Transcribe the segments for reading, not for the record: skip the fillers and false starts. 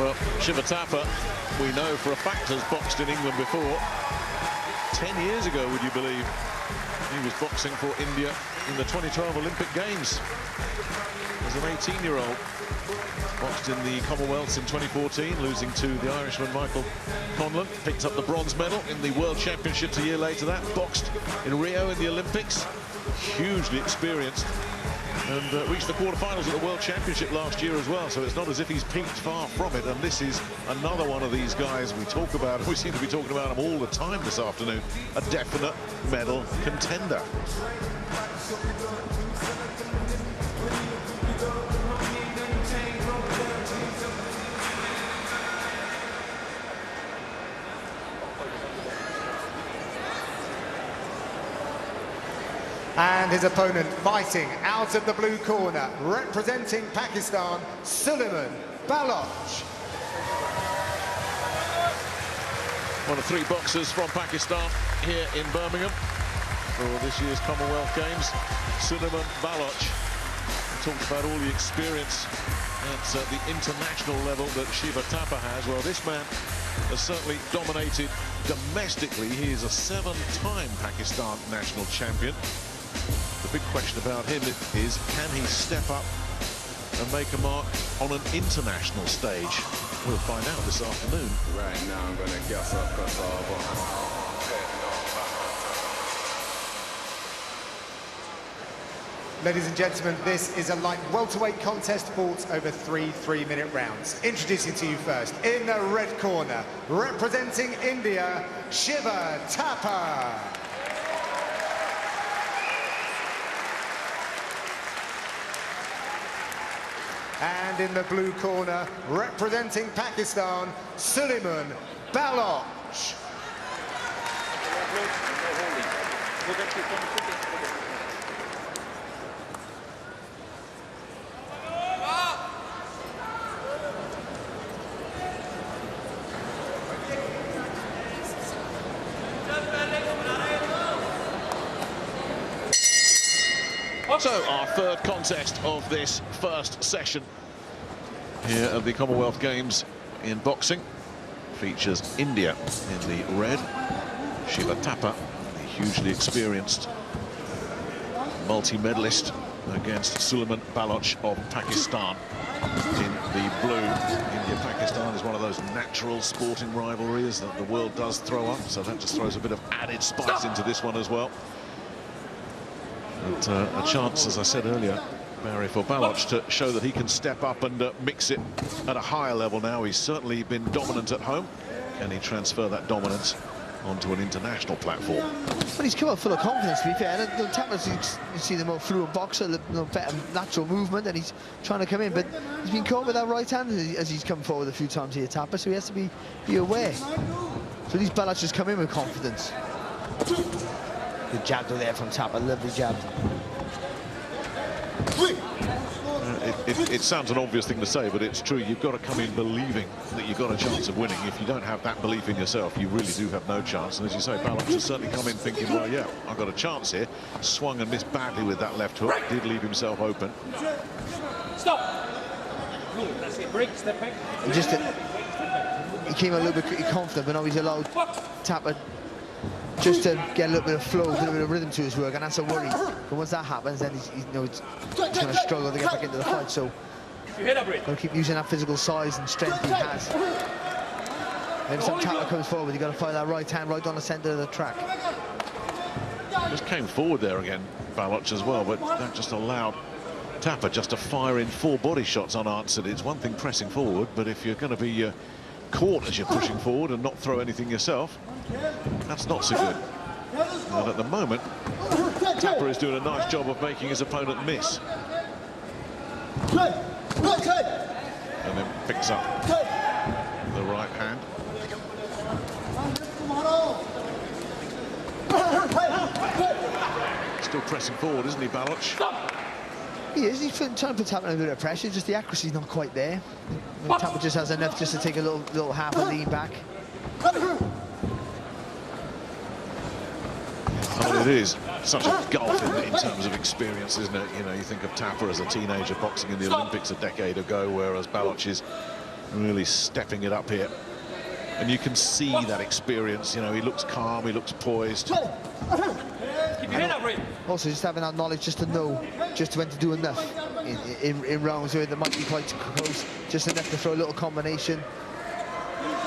Well, Shiva Thapa, we know for a fact, has boxed in England before. 10 years ago, would you believe? He was boxing for India in the 2012 Olympic Games as an 18-year-old. Boxed in the Commonwealths in 2014, losing to the Irishman Michael Conlon. Picked up the bronze medal in the World Championships a year later that. Boxed in Rio in the Olympics. Hugely experienced. And reached the quarterfinals at the World Championship last year as well, so it's not as if he's peaked, far from it. And this is another one of these guys we talk about. We seem to be talking about him all the time this afternoon. A definite medal contender. And his opponent fighting out of the blue corner, representing Pakistan, Suleiman Baloch. One of three boxers from Pakistan here in Birmingham for this year's Commonwealth Games. Suleiman Baloch. We talked about all the experience at the international level that Shiva Thapa has. Well, this man has certainly dominated domestically. He is a 7-time Pakistan national champion. The big question about him is, can he step up and make a mark on an international stage? We'll find out this afternoon. Right now, I'm going to guess up Ladies and gentlemen, this is a light welterweight contest fought over three 3-minute rounds. Introducing to you first, in the red corner, representing India, Shiva Thapa. And in the blue corner, representing Pakistan, Suleiman Baloch. So, our third contest of this first session here of the Commonwealth Games in boxing features India in the red. Shiva Thapa, a hugely experienced multi-medalist, against Suleiman Baloch of Pakistan in the blue. India-Pakistan is one of those natural sporting rivalries that the world does throw up, so that just throws a bit of added spice into this one as well. But a chance, as I said earlier, Barry, for Baloch to show that he can step up and mix it at a higher level now. He's certainly been dominant at home. Can he transfer that dominance onto an international platform? Well, he's come out full of confidence, to be fair. The Tapa's, you see the more fluid boxer, the better natural movement, and he's trying to come in, but he's been caught with that right hand as he's come forward a few times here, Thapa, so he has to be aware. So these Baloch just come in with confidence. Good jab though there from Thapa, lovely jab. It sounds an obvious thing to say, but it's true. You've got to come in believing that you've got a chance of winning. If you don't have that belief in yourself, you really do have no chance. And as you say, Baloch has certainly come in thinking, well, yeah, I've got a chance here. Swung and missed badly with that left hook. Did leave himself open. Stop. That's it. Break. Step back. He came a little bit confident, but now he's allowed Thapa just to get a little bit of flow, a little bit of rhythm to his work, and that's a worry. But once that happens, then he's going to struggle to get back into the fight. So, got to keep using that physical size and strength he has. Every time Thapa comes forward, you got to fire that right hand right on the centre of the track. Just came forward there again, Baloch as well, but that just allowed Thapa just to fire in 4 body shots unanswered. It's one thing pressing forward, but if you're going to be caught as you're pushing forward and not throw anything yourself, that's not so good. And at the moment, Thapa is doing a nice job of making his opponent miss. And then picks up the right hand. Still pressing forward, isn't he, Baloch? He is. He's trying to put Thapa under a bit of pressure, just the accuracy's not quite there. Thapa just has enough just to take a little half a lean back. I mean, it is such a gulf in terms of experience, isn't it? You know, you think of Thapa as a teenager boxing in the Olympics a decade ago, whereas Baloch is really stepping it up here. And you can see that experience, you know, he looks calm, he looks poised. Keep your head up, Ray. Also, just having that knowledge just to know just when to do enough in rounds where they might be quite close, just enough to throw a little combination.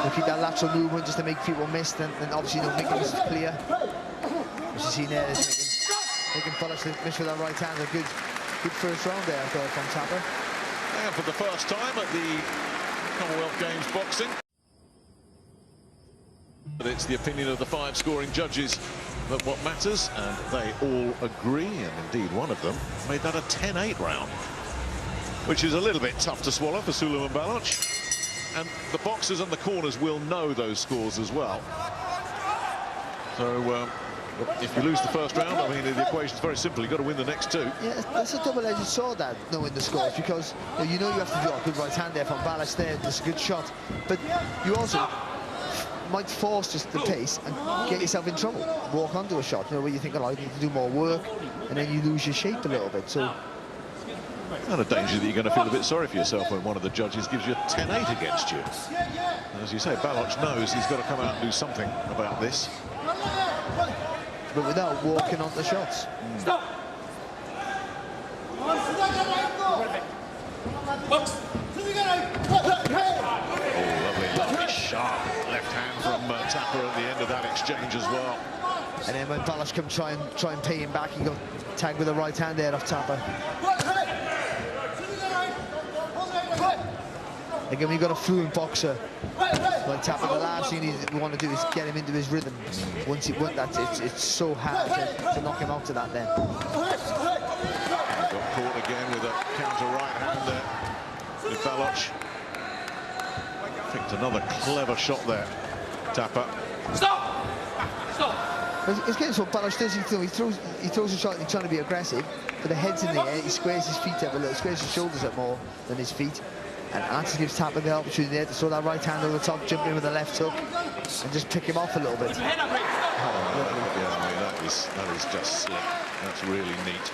We'll keep that lateral movement just to make people miss, and obviously, you know, make it clear. As you see there, making Balazs miss with that right hand. A good first round there from Thapa. And for the first time at the Commonwealth Games boxing. But it's the opinion of the 5 scoring judges that what matters, and they all agree, and indeed one of them made that a 10-8 round, which is a little bit tough to swallow for Suleiman Balazs. And the boxers and the corners will know those scores as well. So if you lose the first round, I mean, the equation's very simple. You've got to win the next 2. Yeah, that's a double-edged sword, that, knowing the scores, because you know you have to do a good right hand there from Balazs there. That's a good shot, but you also might force just the pace and get yourself in trouble. Walk onto a shot, you know, where you think, oh, I need to do more work, and then you lose your shape a little bit. So, and a danger that you're going to feel a bit sorry for yourself when one of the judges gives you a 10-8 against you. And as you say, Balazs knows he's got to come out and do something about this. But without walking on the shots. Stop. Box. Oh, lovely, sharp left hand from Thapa at the end of that exchange as well. And then when Balazs come try and pay him back, he got tagged with the right hand there off Thapa. Again, when you've got a fluent boxer like Thapa, the last thing you want to do is get him into his rhythm. Once you want that, it's so hard to knock him out to that then. Got caught again with a counter right hand there with Balazs. Picked another clever shot there, Thapa. Stop. Stop. It's getting what Balazs does. He throws a shot and he's trying to be aggressive, but the head's in the air. He squares his feet up a little, squares his shoulders up more than his feet. And actually gives Thapa the opportunity there to throw that right hand over the top, jump in with a left hook, and just pick him off a little bit. Keep your head up, Ray. Yeah, I mean, that is just slick. That's really neat.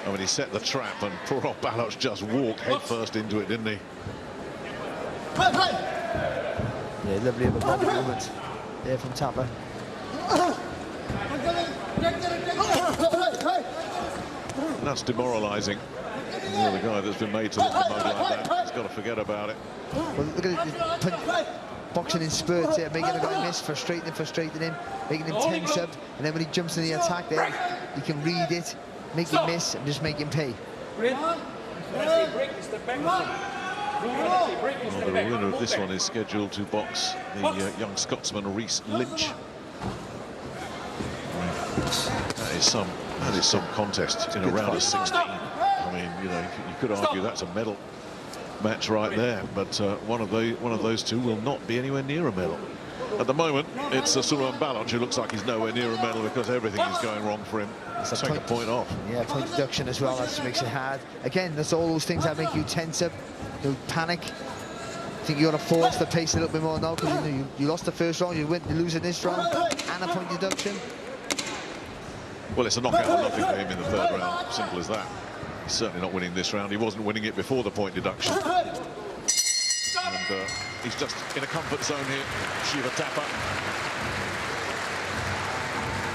I mean, he set the trap, and poor old Balazs just walked headfirst into it, didn't he? Yeah, lovely of a body movement there from Thapa. And that's demoralising. You know, the guy that's been made to look the mug like that, he's got to forget about it. Well, look at it, boxing in spurts here, making the guy miss, frustrating him, making him tense up, and then when he jumps in the attack there, he can read it, make him miss, and just make him pay. Well, the winner of this one is scheduled to box the young Scotsman Rhys Lynch. That is some contest in a round of 16. I mean, you know, you could argue that's a medal match right there, but one of those two will not be anywhere near a medal. At the moment, it's Suleiman Balazs who looks like he's nowhere near a medal because everything is going wrong for him. Take a point off. Yeah, point deduction as well. That makes it hard. Again, that's all those things that make you tense up, you panic. I think you got to force the pace a little bit more now because you lost the first round, you're losing this round, and a point deduction. Well, it's a knockout or nothing for him in the 3rd round. Simple as that. He's certainly not winning this round. He wasn't winning it before the point deduction. And he's just in a comfort zone here, Shiva Thapa.